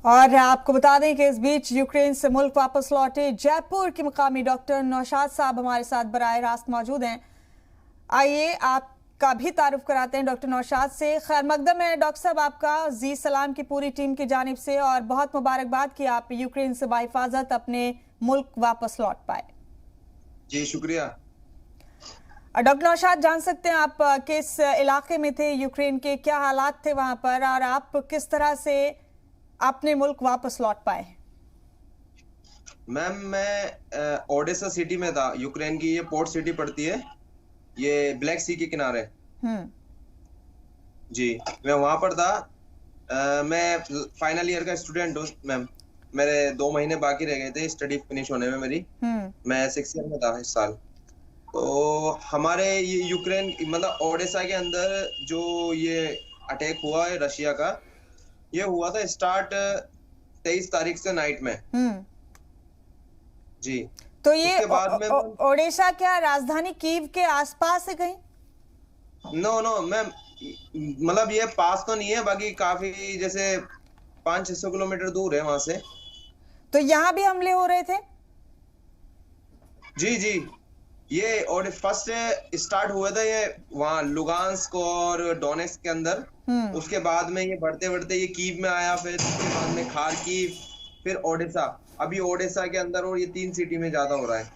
और आपको बता दें कि इस बीच यूक्रेन से मुल्क वापस लौटे जयपुर के मुकामी डॉक्टर नौशाद साहब हमारे साथ बराह रास्त मौजूद हैं। आइए आपका भी तारुफ कराते हैं डॉक्टर नौशाद से। खैर मकदम है डॉक्टर साहब आपका जी सलाम की पूरी टीम की जानिब से, और बहुत मुबारकबाद कि आप यूक्रेन से बाहिफाजत अपने मुल्क वापस लौट पाए। जी शुक्रिया। डॉक्टर नौशाद, जान सकते हैं आप किस इलाके में थे यूक्रेन के, क्या हालात थे वहां पर, और आप किस तरह से अपने मुल्क वापस लौट पाए? मैम मैं ओडेसा सिटी में था। यूक्रेन की ये पोर्ट सिटी पड़ती है, ये ब्लैक सी के किनारे। जी मैं वहां पर था। मैं फाइनल ईयर का स्टूडेंट हूँ मैम। मेरे 2 महीने बाकी रह गए थे स्टडी फिनिश होने में मेरी। मैं 6th ईयर में था इस साल। तो हमारे ये यूक्रेन मतलब ओडेसा के अंदर जो ये अटैक हुआ है रशिया का, ये हुआ था स्टार्ट 23 तारीख से नाइट में। जी तो ये उसके बाद में ओडिशा क्या राजधानी कीव के आसपास है कहीं? नो मैम, मतलब ये पास तो नहीं है, बाकी काफी जैसे 500-600 किलोमीटर दूर है वहां से। तो यहाँ भी हमले हो रहे थे? जी ये और फर्स्ट स्टार्ट हुआ था ये वहाँ लुगांस्क और डोनेट्स्क के अंदर। उसके बाद में ये बढ़ते बढ़ते ये कीव में आया, फिर उसके बाद में खारकीव, फिर ओडिशा। अभी ओडिशा के अंदर और ये 3 सिटी में ज्यादा हो रहा है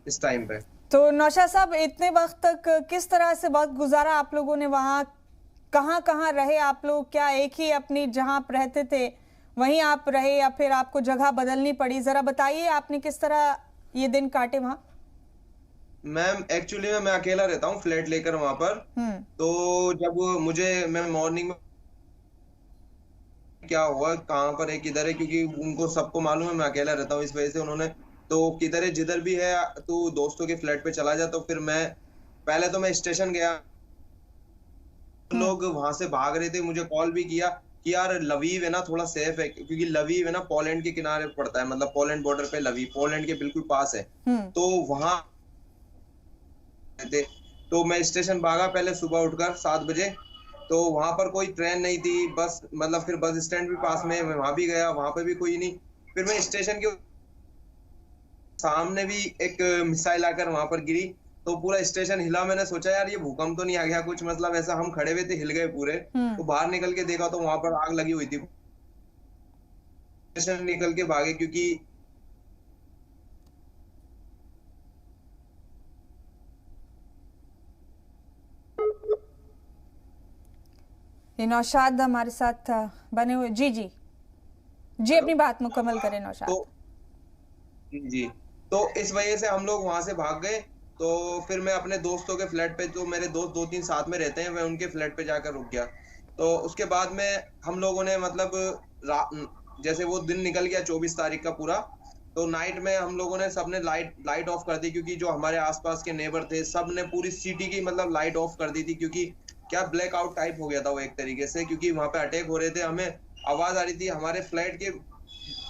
इस टाइम पे। तो नौशाद साहब, इतने वक्त तक किस तरह से वक्त गुजारा आप लोगों ने वहाँ? कहाँ रहे आप लोग? क्या एक ही अपनी जहाँ आप रहते थे वहीं आप रहे, या फिर आपको जगह बदलनी पड़ी? जरा बताइए आपने किस तरह ये दिन काटे वहाँ? मैम एक्चुअली मैं अकेला रहता हूँ फ्लैट लेकर वहां पर। तो जब मैं मॉर्निंग में क्या हुआ, कहाँ पर है किधर है, क्योंकि उनको सबको मालूम है मैं अकेला रहता हूँ, इस वजह से उन्होंने तो किधर है जिधर भी है तू दोस्तों के फ्लैट पे चला जा। तो फिर मैं पहले तो मैं स्टेशन गया। लोग वहां से भाग रहे थे, मुझे कॉल भी किया कि यार लवीव है ना थोड़ा सेफ है, क्योंकि लवीव है ना पोलैंड के किनारे पड़ता है, मतलब पोलैंड बॉर्डर पे लवीव पोलैंड के बिल्कुल पास है। तो वहां थे तो मैं स्टेशन भागा पहले सुबह उठकर 7 बजे। तो वहां पर कोई ट्रेन नहीं थी, बस मतलब फिर बस स्टैंड भी पास में, मैं वहां भी गया, वहां पे भी कोई नहीं। फिर मैं स्टेशन के सामने भी एक मिसाइल आकर वहां पर गिरी, तो पूरा स्टेशन हिला। मैंने सोचा यार ये भूकंप तो नहीं आ गया कुछ, मतलब ऐसा हम खड़े हुए थे हिल गए पूरे। तो बाहर निकल के देखा तो वहां पर आग लगी हुई थी। स्टेशन निकल के भागे क्योंकि नौशाद हमारे साथ बने हुए। जी अपनी बात मुकम्मल करें नौशाद। जी तो इस वजह से हम लोग वहां से भाग गए। तो फिर मैं अपने दोस्तों के फ्लैट पे, जो मेरे दोस्त 2-3 साथ में रहते हैं, मैं उनके फ्लैट पे जाकर रुक गया। तो उसके बाद में हम लोगों ने मतलब जैसे वो दिन निकल गया 24 तारीख का पूरा, तो नाइट में हम लोगों ने सबने लाइट ऑफ कर दी, क्योंकि जो हमारे आसपास के नेबर थे सब ने पूरी सिटी की मतलब लाइट ऑफ कर दी थी, क्योंकि क्या ब्लैकआउट टाइप हो गया था वो एक तरीके से, क्योंकि वहां पे अटैक हो रहे थे। हमें आवाज आ रही थी हमारे फ्लैट के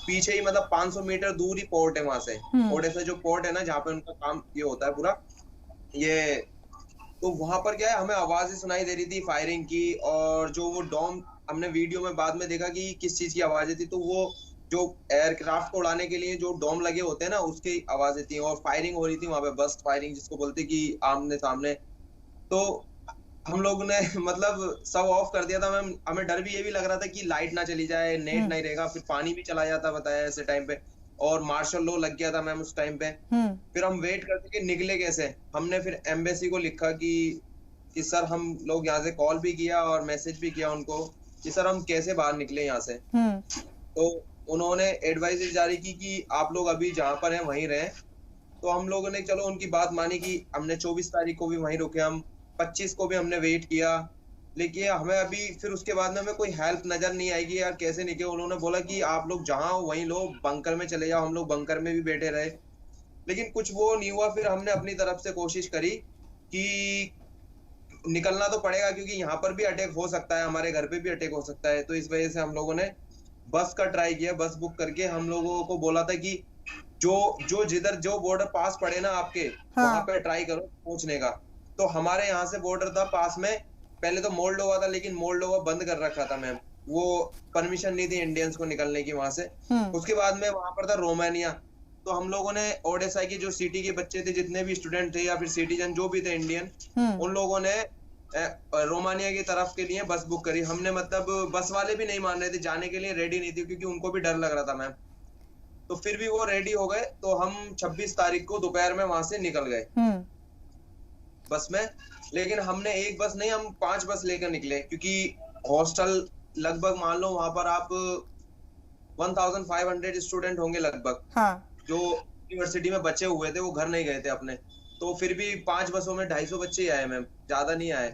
पीछे ही, मतलब 500 मीटर दूर ही पोर्ट है वहां से। ओडेसा जो पोर्ट है ना जहाँ पे उनका काम ये होता है पूरा ये, तो वहां पर क्या है हमें आवाजें सुनाई दे रही थी फायरिंग की। और जो वो डॉम हमने वीडियो में बाद में देखा कि किस चीज की आवाजें थी, तो वो जो एयरक्राफ्ट को उड़ाने के लिए जो डोम लगे होते हैं ना उसकी आवाजें थी, और फायरिंग हो रही थी वहां पे, बस्ट फायरिंग जिसको बोलते कि आमने सामने। तो हम लोग ने मतलब सब ऑफ कर दिया था मैम। हमें डर भी ये भी लग रहा था कि लाइट ना चली जाए, नेट नहीं रहेगा, फिर पानी भी चला जाता बताया ऐसे टाइम पे, और मार्शल लॉ लग गया था मैम उस टाइम पे। फिर हम वेट करते कि निकले कैसे। हमने फिर एम्बेसी को लिखा कि सर, हम लोग यहाँ से कॉल भी किया और मैसेज भी किया उनको कि सर हम कैसे बाहर निकले यहाँ से। तो उन्होंने एडवाइजरी जारी की कि आप लोग अभी जहाँ पर हैं वहीं रहें। तो हम लोगों ने चलो उनकी बात मानी कि हमने 24 तारीख को भी वहीं रुके, हम 25 को भी हमने वेट किया, लेकिन हमें अभी फिर उसके बाद में हमें कोई हेल्प नजर नहीं आएगी यार कैसे निकले। उन्होंने बोला कि आप लोग जहाँ हो वहीं लो, बंकर में चले जाओ। हम लोग बंकर में भी बैठे रहे, लेकिन कुछ वो नहीं हुआ। फिर हमने अपनी तरफ से कोशिश करी कि निकलना तो पड़ेगा, क्योंकि यहाँ पर भी अटैक हो सकता है, हमारे घर पे भी अटैक हो सकता है। तो इस वजह से हम लोगों ने बस का ट्राई किया, बस बुक करके हम लोगों को बोला था कि जो जिधर जो बॉर्डर पास पड़े ना आपके, वहां पे ट्राई करो पहुंचने का। तो हमारे यहाँ से बॉर्डर था पास में, पहले तो मोल्डोवा था, लेकिन मोल्डोवा बंद कर रखा था मैम। वो परमिशन नहीं थी इंडियंस को निकलने की वहां से। उसके बाद में वहां पर था रोमानिया। तो हम लोगों ने ओडेसा की जो सिटी के बच्चे थे, जितने भी स्टूडेंट थे या फिर सिटीजन जो भी थे इंडियन, उन लोगों ने रोमानिया की तरफ के लिए बस बुक करी हमने। मतलब बस वाले भी नहीं मान रहे थे, जाने के लिए रेडी नहीं थे, क्योंकि उनको भी डर लग रहा था मैम। तो फिर भी वो रेडी हो गए, तो हम 26 तारीख को दोपहर में वहां से निकल गए बस में। लेकिन हमने एक बस नहीं, हम 5 बस लेकर निकले, क्योंकि हॉस्टल लगभग मान लो वहां पर आप 1500 स्टूडेंट होंगे लगभग। हाँ। जो यूनिवर्सिटी में बचे हुए थे वो घर नहीं गए थे अपने। तो फिर भी 5 बसों में 250 बच्चे ही आए मैम, ज्यादा नहीं आए।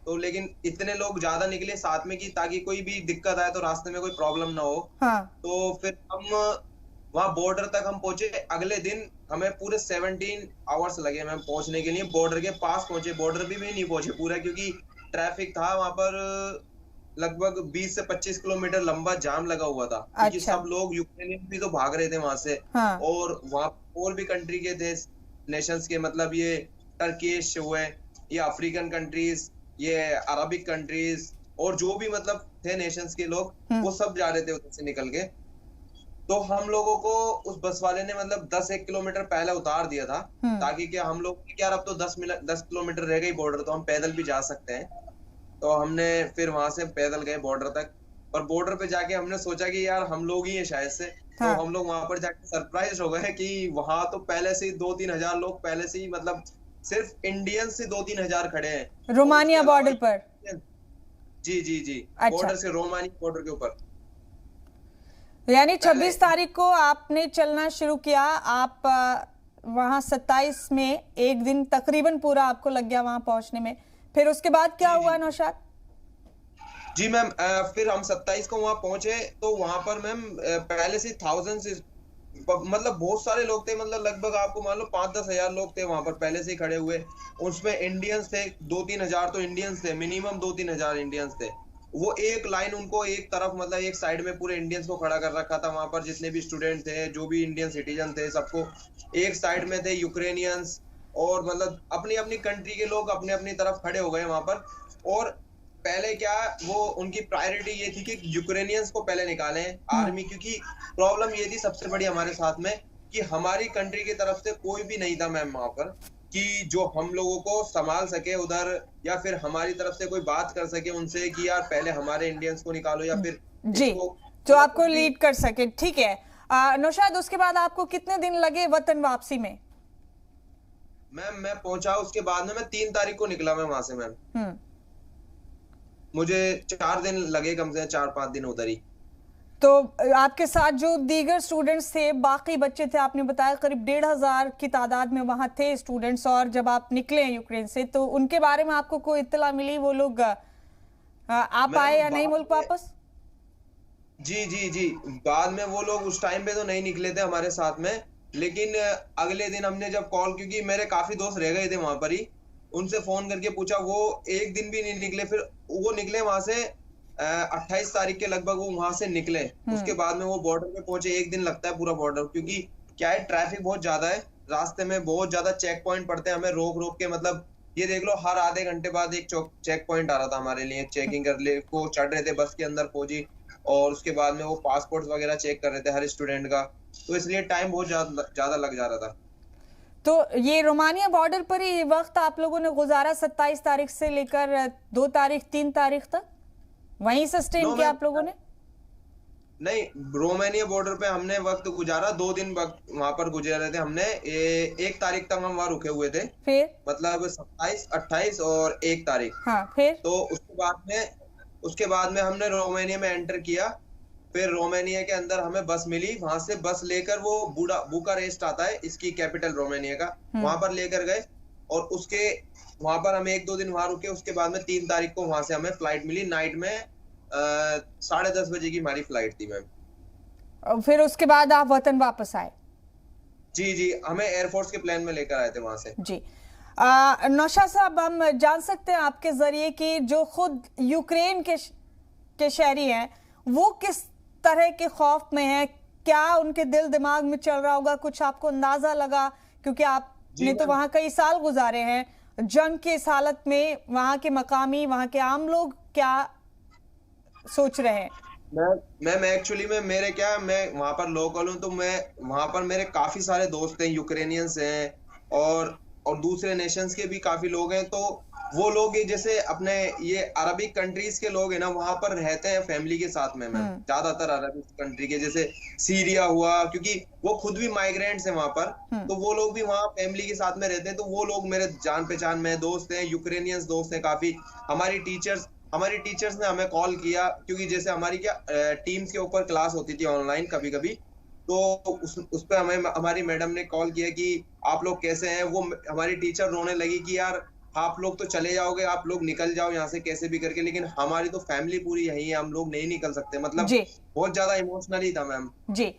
तो लेकिन इतने लोग ज्यादा निकले साथ में, कि ताकि कोई भी दिक्कत आए तो रास्ते में कोई प्रॉब्लम ना हो। हाँ। तो फिर हम वहां बॉर्डर तक हम पहुंचे अगले दिन। हमें पूरे 17 आवर्स लगे मैम पहुंचने के लिए। बॉर्डर के पास पहुंचे, बॉर्डर भी नहीं पहुंचे पूरा, क्योंकि ट्रैफिक था वहां पर। लगभग 20 से 25 किलोमीटर लंबा जाम लगा हुआ था। अच्छा। क्योंकि सब लोग यूक्रेनियन भी तो भाग रहे थे वहां से। हाँ। और वहां और भी कंट्री के थे, नेशंस के, मतलब ये टर्किश हुए, ये अफ्रीकन कंट्रीज, ये अरबिक कंट्रीज, और जो भी मतलब थे नेशंस के लोग, वो सब जा रहे थे उधर से निकल के। तो हम लोगों को उस बस वाले ने मतलब 10-1 किलोमीटर पहले उतार दिया था, ताकि क्या हम लोग यार अब तो 10 किलोमीटर रह गई बॉर्डर, तो हम पैदल भी जा सकते हैं। तो हमने फिर वहां से पैदल गए बॉर्डर तक। और बॉर्डर पे जाके हमने सोचा कि यार हम लोग ही हैं शायद से। हाँ। तो हम लोग वहां पर जाके सरप्राइज हो गए कि वहां तो पहले से ही 2-3 हजार लोग पहले से ही, मतलब सिर्फ इंडियन से 2-3 हजार खड़े हैं रोमानिया बॉर्डर पर। जी जी जी। अच्छा। बॉर्डर से, रोमानिया बॉर्डर के ऊपर। यानी 26 तारीख को आपने चलना शुरू किया। आप वहां 27 में एक दिन तकरीबन पूरा आपको लग गया वहां पहुंचने में। फिर उसके बाद क्या हुआ नौशाद? जी मैम, फिर हम 27 को वहां पहुंचे। तो वहां पर मैम पहले से thousands, मतलब बहुत सारे लोग थे। मतलब लगभग आपको मान लो 5-10 हजार लोग थे वहां पर पहले से ही खड़े हुए। उसमें इंडियंस थे 2-3 हजार, तो इंडियंस थे मिनिमम 2-3 हजार इंडियंस थे। वो एक लाइन उनको एक तरफ, मतलब एक साइड में पूरे इंडियंस को खड़ा कर रखा था वहां पर। जितने भी स्टूडेंट थे, जो भी इंडियन सिटीजन थे, सबको एक साइड में थे। यूक्रेनियंस और मतलब अपनी अपनी कंट्री के लोग अपने अपनी तरफ खड़े हो गए वहां पर। और पहले क्या, वो उनकी प्रायोरिटी ये थी कि यूक्रेनियंस को पहले निकालें आर्मी, क्योंकि प्रॉब्लम ये थी सबसे बड़ी हमारे साथ में, कि हमारी कंट्री की तरफ से कोई भी नहीं था मैम वहां पर, कि जो हम लोगों को संभाल सके उधर, या फिर हमारी तरफ से कोई बात कर सके उनसे कि यार पहले हमारे इंडियंस को निकालो, या फिर जी जो आपको लीड कर सके। ठीक है नौशाद, उसके बाद आपको कितने दिन लगे वतन वापसी में? मैम मैं पहुंचा उसके बाद में, मैं 3 तारीख को निकला मैं वहां से मैम। मुझे 4 दिन लगे, कम से कम 4-5 दिन उधर ही। तो आपके साथ जो दीगर स्टूडेंट्स थे, बाकी बच्चे थे, आपने बताया करीब 1500 की तादाद में वहां थे स्टूडेंट्स। और जब आप निकले यूक्रेन से तो उनके बारे में आपको कोई इत्तला मिली? वो लोग आप आए या नहीं मुल्क वापस? जी जी जी, बाद में वो लोग उस टाइम पे तो नहीं निकले थे हमारे साथ में। लेकिन अगले दिन हमने जब कॉल, क्योंकि मेरे काफी दोस्त रह गए थे वहां पर ही, उनसे फोन करके पूछा, वो एक दिन भी नहीं निकले। फिर वो निकले वहां से 28 तारीख के लगभग वो वहां से निकले। उसके बाद में वो बॉर्डर पे पहुंचे। एक दिन लगता है पूरा बॉर्डर, क्योंकि क्या है, ट्रैफिक बहुत ज्यादा है रास्ते में, बहुत ज्यादा चेक पॉइंट पड़ते हैं हमें रोक रोक के। मतलब ये देख लो, हर आधे घंटे बाद एक चेक पॉइंट आ रहा था हमारे लिए, चेकिंग कर ले को चढ़ रहे थे बस के अंदर फौजी। और उसके बाद में वो पासपोर्ट वगैरह चेक कर रहे थे हर स्टूडेंट का। तो इसलिए टाइम बहुत ज्यादा लग जा रहा था। तो ये रोमानिया बॉर्डर पर ही वक्त आप लोगों ने गुजारा 27 तारीख से लेकर 2 तारीख 3 तारीख तक वहीं सस्टेन किया आप लोगों ने? नहीं, रोमानिया बॉर्डर पे हमने वक्त गुजारा 2 दिन वक्त वहां पर गुजारे थे हमने। 1 तारीख तक हम वहां रुके हुए थे। फिर मतलब 27, 28 और 1 तारीख। हाँ, फिर तो उसके बाद में हमने रोमानिया में एंटर किया। फिर रोमानिया के अंदर हमें बस मिली, वहां से बस लेकर वो बुकारेस्ट आता है, इसकी कैपिटल रोमानिया का, वहां पर लेकर गए। और उसके वहां पर हम 1-2 दिन वहां रुके। उसके बाद में 3 तारीख को वहां से हमें फ्लाइट मिली नाइट में। 10:30 बजे की हमारी फ्लाइट थी मैम। फिर उसके बाद आप वतन वापस आए? जी जी, हमें एयरफोर्स के प्लेन में लेकर आए थे वहां से। जी नौशाद साहब, हम जान सकते हैं आपके जरिए कि जो खुद यूक्रेन के शहरी हैं वो किस तरह के खौफ में हैं? क्या उनके दिल दिमाग में चल रहा होगा? कुछ आपको अंदाजा लगा? क्योंकि आपने तो वहां कई साल गुजारे हैं जंग के इस हालत में। वहां के मकामी, वहां के आम लोग क्या सोच रहे हैं? मैम एक्चुअली में मेरे क्या मैं वहां पर लोकल हूँ, तो मैं वहां पर मेरे काफी सारे दोस्त हैं, यूक्रेनियंस हैं और दूसरे नेशंस के भी काफी लोग हैं। तो वो लोग ये जैसे अपने ये अरबिक कंट्रीज के लोग हैं ना, वहां पर रहते हैं फैमिली के साथ में मैम, हम्म। ज्यादातर अरबिक कंट्री के, जैसे सीरिया हुआ, क्योंकि वो खुद भी माइग्रेंट्स हैं वहां पर। हम्म। तो वो लोग भी वहाँ फैमिली के साथ में रहते हैं। तो वो लोग मेरे जान पहचान में दोस्त हैं, यूक्रेनियंस दोस्त हैं काफी। हमारी टीचर्स हमारी टीचर्स ने हमें कॉल किया, क्योंकि जैसे हमारी क्या टीम्स के ऊपर क्लास होती थी ऑनलाइन कभी कभी। तो उस पे हमें हमारी मैडम ने कॉल किया कि आप लोग कैसे हैं। वो हमारी टीचर रोने लगी कि यार आप लोग तो चले जाओगे, आप लोग निकल जाओ यहाँ से कैसे भी करके, लेकिन हमारी तो फैमिली पूरी यही है, हम लोग नहीं निकल सकते। मतलब जी। बहुत ज्यादा इमोशनली था मैम। जी।